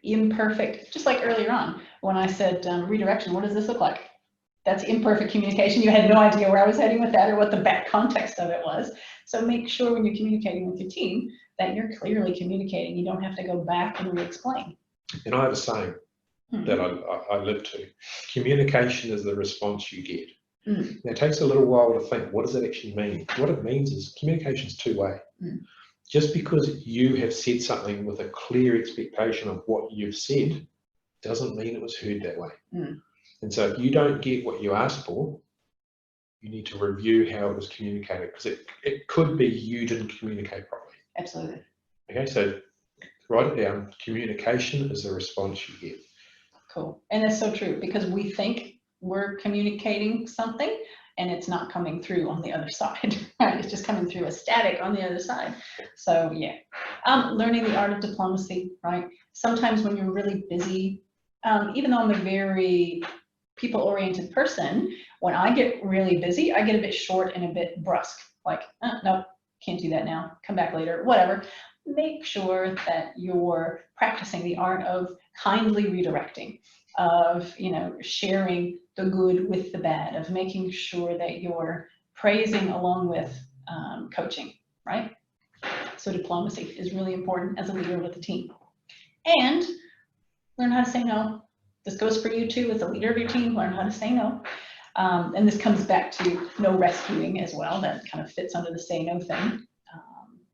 imperfect, just like earlier on when I said redirection, what does this look like? That's imperfect communication. You had no idea where I was heading with that or what the back context of it was. So make sure when you're communicating with your team that you're clearly communicating. You don't have to go back and re-explain. And I have a saying that I live to. Communication is the response you get. Now, it takes a little while to think, what does that actually mean? What it means is communication is two-way. Just because you have said something with a clear expectation of what you've said doesn't mean it was heard that way. And so if you don't get what you asked for, you need to review how it was communicated, because it could be you didn't communicate properly. Absolutely. Okay, so write it down. Communication is the response you get. Cool. And that's so true, because we think we're communicating something and it's not coming through on the other side, right? It's just coming through as static on the other side. So yeah, learning the art of diplomacy, right? Sometimes when you're really busy, even though I'm a very people-oriented person, when I get really busy, I get a bit short and a bit brusque, like, no, can't do that now, come back later, whatever. Make sure that you're practicing the art of kindly redirecting, of, you know, sharing the good with the bad, of making sure that you're praising along with coaching, right? So diplomacy is really important as a leader with the team. And learn how to say no. This goes for you too as a leader of your team. Learn how to say no. And this comes back to no rescuing as well. That kind of fits under the say no thing.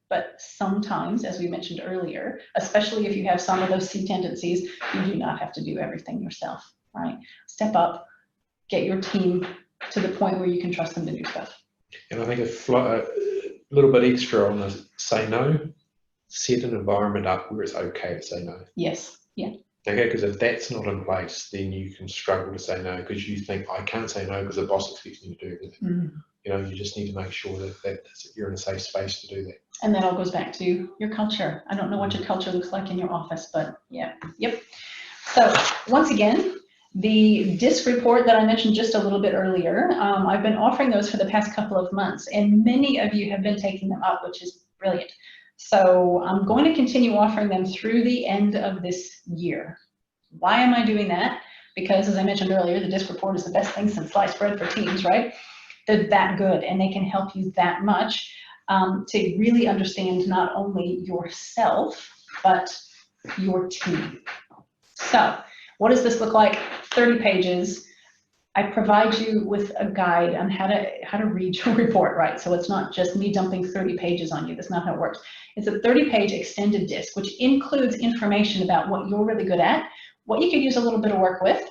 But sometimes, as we mentioned earlier, especially if you have some of those C tendencies, you do not have to do everything yourself, right? Step up, get your team to the point where you can trust them to do stuff. And I think a little bit extra on the say no, set an environment up where it's okay to say no. Yes, yeah. Okay, because if that's not in place, then you can struggle to say no because you think, I can't say no because the boss expects me to do that. You know, you just need to make sure that you're in a safe space to do that. And that all goes back to your culture. I don't know what your culture looks like in your office, but yeah, yep. So once again, the DISC report that I mentioned just a little bit earlier, I've been offering those for the past couple of months, and many of you have been taking them up, which is brilliant. So I'm going to continue offering them through the end of this year. Why am I doing that? Because as I mentioned earlier, the DISC report is the best thing since sliced bread for teams, right? They're that good and they can help you that much to really understand not only yourself, but your team. So what does this look like? 30 pages. I provide you with a guide on how to read your report, right? So it's not just me dumping 30 pages on you. That's not how it works. It's a 30-page extended disc, which includes information about what you're really good at, what you could use a little bit of work with,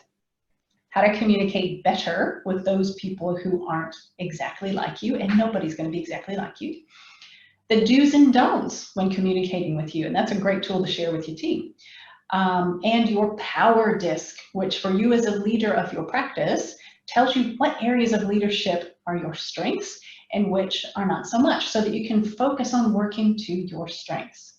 how to communicate better with those people who aren't exactly like you, and nobody's going to be exactly like you. The do's and don'ts when communicating with you, and that's a great tool to share with your team. And your power disc, which for you as a leader of your practice, tells you what areas of leadership are your strengths and which are not so much, so that you can focus on working to your strengths.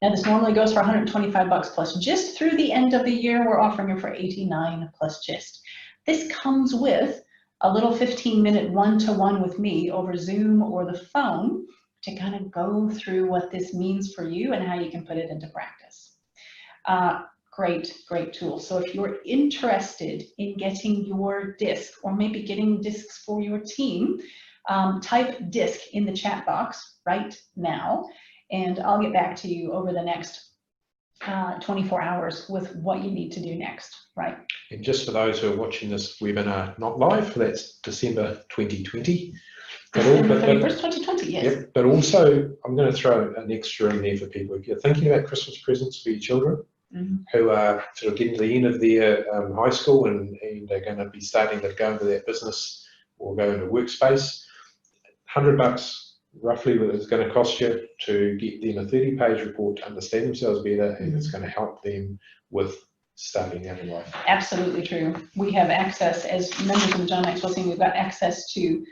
Now, this normally goes for $125 plus GIST. Through the end of the year, we're offering it for $89 plus GIST. This comes with a little 15-minute one-to-one with me over Zoom or the phone to kind of go through what this means for you and how you can put it into practice. Great tool. So if you're interested in getting your disc, or maybe getting discs for your team, type disc in the chat box right now, and I'll get back to you over the next 24 hours with what you need to do next, right? And just for those who are watching this webinar not live, that's December 2020. December 31st, 2020, yes. Yep, but also I'm going to throw an extra in there for people. If you're thinking about Christmas presents for your children, who are sort of getting to the end of their high school and they're going to be starting to go into that business or go into workspace, $100 roughly what it's going to cost you to get them a 30-page report to understand themselves better, and it's going to help them with starting out in life. Absolutely true. We have access, as members of the John Maxwell team, we've got access to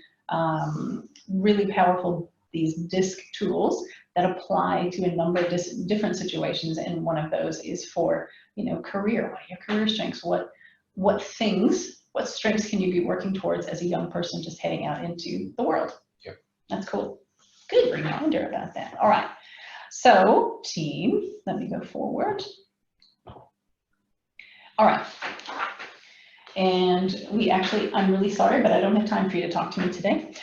really powerful these DISC tools that apply to a number of different situations, and one of those is for, career. What are your career strengths? What strengths can you be working towards as a young person just heading out into the world? Yep. That's cool. Good reminder about that. All right. So team, let me go forward. All right. And I'm really sorry, but I don't have time for you to talk to me today.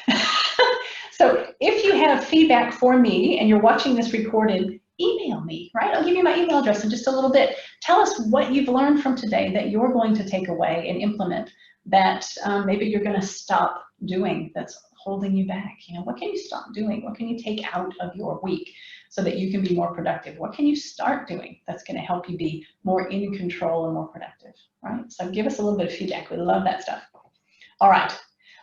So if you have feedback for me and you're watching this recorded, email me, right? I'll give you my email address in just a little bit. Tell us what you've learned from today that you're going to take away and implement, that maybe you're going to stop doing that's holding you back. What can you stop doing? What can you take out of your week so that you can be more productive? What can you start doing that's going to help you be more in control and more productive, right? So give us a little bit of feedback. We love that stuff. All right.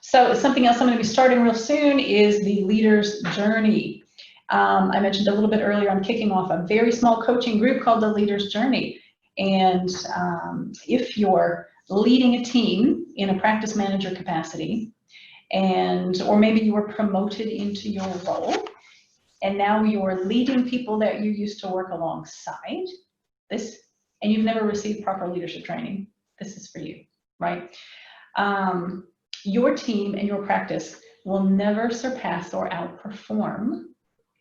So something else I'm going to be starting real soon is the Leader's Journey. I mentioned a little bit earlier, I'm kicking off a very small coaching group called the Leader's Journey. And if you're leading a team in a practice manager capacity, or maybe you were promoted into your role, and now you're leading people that you used to work alongside this, and you've never received proper leadership training, this is for you, right? Your team and your practice will never surpass or outperform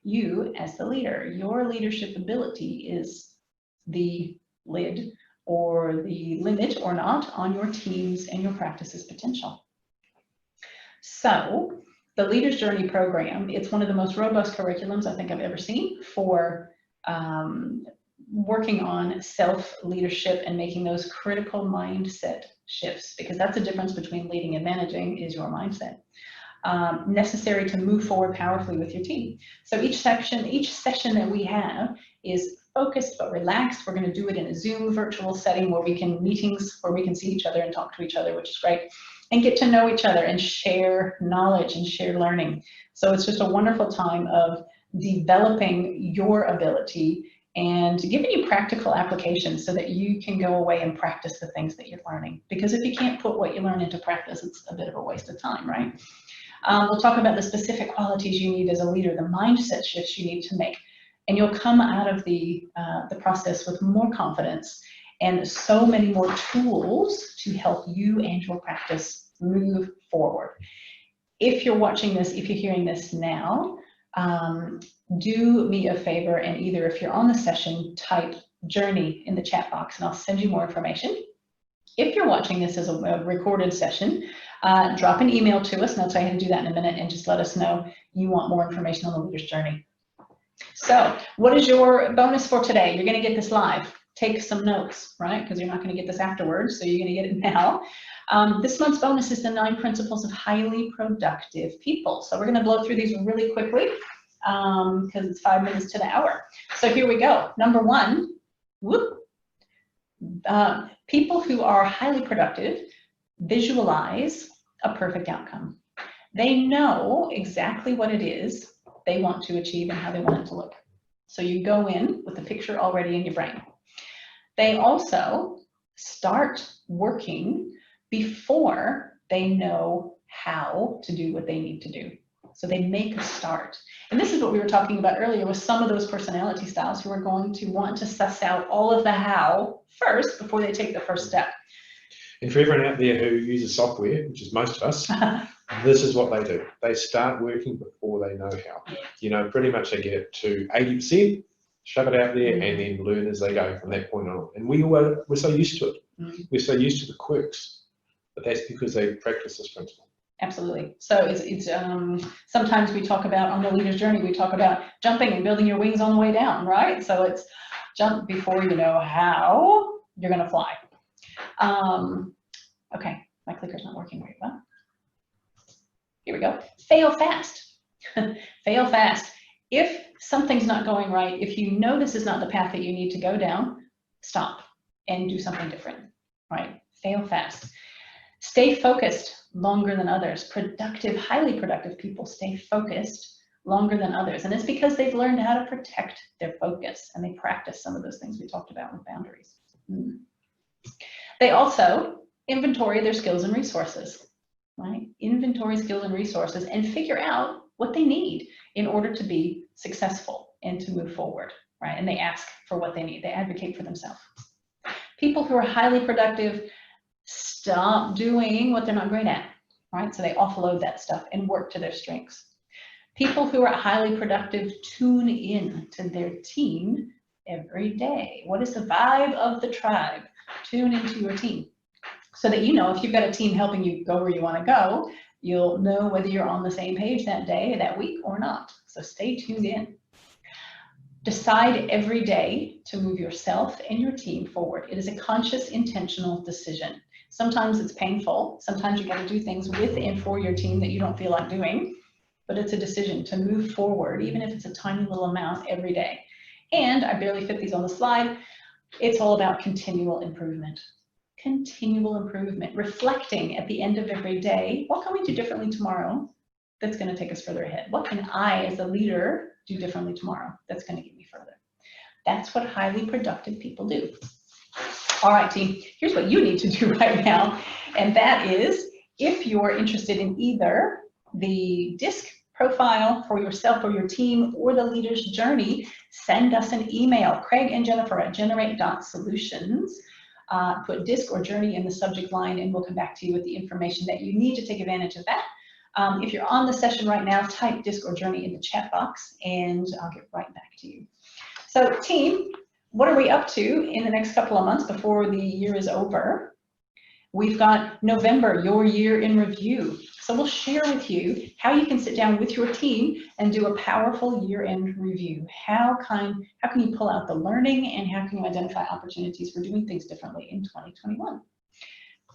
you as the leader. Your leadership ability is the lid or the limit or not on your team's and your practice's potential. So the Leader's Journey program, it's one of the most robust curriculums I think I've ever seen for working on self-leadership and making those critical mindset shifts, because that's the difference between leading and managing, is your mindset. Necessary to move forward powerfully with your team. So each session that we have is focused but relaxed. We're going to do it in a Zoom virtual setting where we can see each other and talk to each other, which is great, and get to know each other and share knowledge and share learning. So it's just a wonderful time of developing your ability and giving you practical applications so that you can go away and practice the things that you're learning. Because if you can't put what you learn into practice, it's a bit of a waste of time, right? We'll talk about the specific qualities you need as a leader, the mindset shifts you need to make, and you'll come out of the process with more confidence and so many more tools to help you and your practice move forward. If you're watching this, if you're hearing this now, do me a favor, and either, if you're on the session, type journey in the chat box and I'll send you more information. If you're watching this as a recorded session, drop an email to us, and I'll tell you how to do that in a minute, and just let us know you want more information on the Leader's Journey. So what is your bonus for today? You're going to get this live. Take some notes, right? Because you're not going to get this afterwards, so you're going to get it now. This month's bonus is the 9 principles of highly productive people. So we're going to blow through these really quickly because it's 5 minutes to the hour. So here we go. Number 1, whoop, people who are highly productive visualize a perfect outcome. They know exactly what it is they want to achieve and how they want it to look. So you go in with the picture already in your brain. They also start working before they know how to do what they need to do. So they make a start. And this is what we were talking about earlier with some of those personality styles who are going to want to suss out all of the how first before they take the first step. And for everyone out there who uses software, which is most of us, this is what they do. They start working before they know how. You know, pretty much they get to 80%, shove it out there, and then learn as they go from that point on. And we're so used to it. We're so used to the quirks, but that's because they practice this principle. Absolutely. So it's sometimes we talk about on the leader's journey, we talk about jumping and building your wings on the way down, right? So it's jump before you know how you're going to fly. Okay, my clicker's not working very well. Here we go. Fail fast. Fail fast. If something's not going right, if you know this is not the path that you need to go down, stop and do something different, right? Fail fast. Stay focused longer than others. Productive, highly productive people stay focused longer than others. And it's because they've learned how to protect their focus and they practice some of those things we talked about with boundaries. They also inventory their skills and resources, right? Inventory skills and resources and figure out what they need in order to be successful and to move forward, right? And they ask for what they need. They advocate for themselves. People who are highly productive stop doing what they're not great at, right? So they offload that stuff and work to their strengths. People who are highly productive tune in to their team every day. What is the vibe of the tribe? Tune into your team so that you know if you've got a team helping you go where you want to go, you'll know whether you're on the same page that day, that week, or not. So stay tuned in. Decide every day to move yourself and your team forward. It is a conscious, intentional decision. Sometimes it's painful. Sometimes you got to do things with and for your team that you don't feel like doing, but it's a decision to move forward, even if it's a tiny little amount every day. And I barely fit these on the slide. It's all about continual improvement. Continual improvement, reflecting at the end of every day, what can we do differently tomorrow that's going to take us further ahead? What can I, as a leader, do differently tomorrow that's going to get me further? That's what highly productive people do. All right, team, here's what you need to do right now. And that is, if you're interested in either the DISC profile for yourself or your team or the leader's journey, send us an email, Craig and Jennifer at generate.solutions. Put DISC or journey in the subject line and we'll come back to you with the information that you need to take advantage of that. If you're on the session right now, type DISC or journey in the chat box and I'll get right back to you. So team, what are we up to in the next couple of months before the year is over? We've got November, your year in review. So we'll share with you how you can sit down with your team and do a powerful year-end review. How can you pull out the learning and how can you identify opportunities for doing things differently in 2021?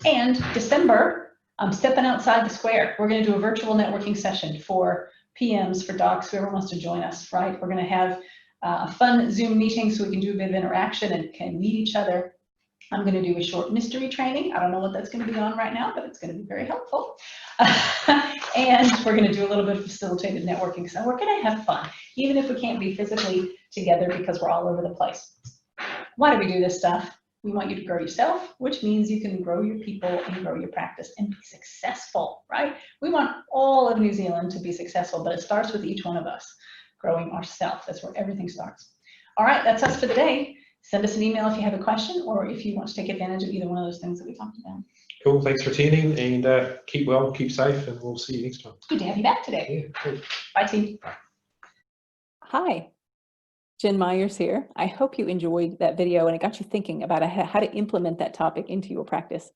And December, I'm stepping outside the square. We're going to do a virtual networking session for PMs, for docs, whoever wants to join us, right? We're going to have a fun Zoom meeting so we can do a bit of interaction and can meet each other. I'm going to do a short mystery training. I don't know what that's going to be on right now, but it's going to be very helpful. And we're going to do a little bit of facilitated networking. So we're going to have fun, even if we can't be physically together because we're all over the place. Why do we do this stuff? We want you to grow yourself, which means you can grow your people and grow your practice and be successful, right? We want all of New Zealand to be successful, but it starts with each one of us growing ourselves. That's where everything starts. All right, that's us for the day. Send us an email if you have a question or if you want to take advantage of either one of those things that we talked about. Cool, thanks for attending and keep well, keep safe, and we'll see you next time. It's good to have you back today. Yeah, cool. Bye, team. Hi, Jen Myers here. I hope you enjoyed that video and it got you thinking about how to implement that topic into your practice.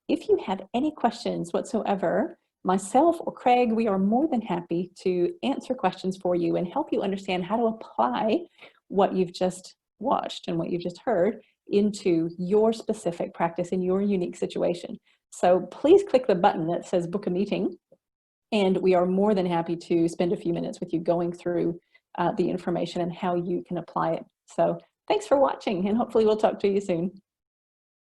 If you have any questions whatsoever, myself or Craig, we are more than happy to answer questions for you and help you understand how to apply what you've just watched and what you've just heard into your specific practice in your unique situation. So please click the button that says book a meeting, and we are more than happy to spend a few minutes with you going through the information and how you can apply it. So thanks for watching, and hopefully we'll talk to you soon.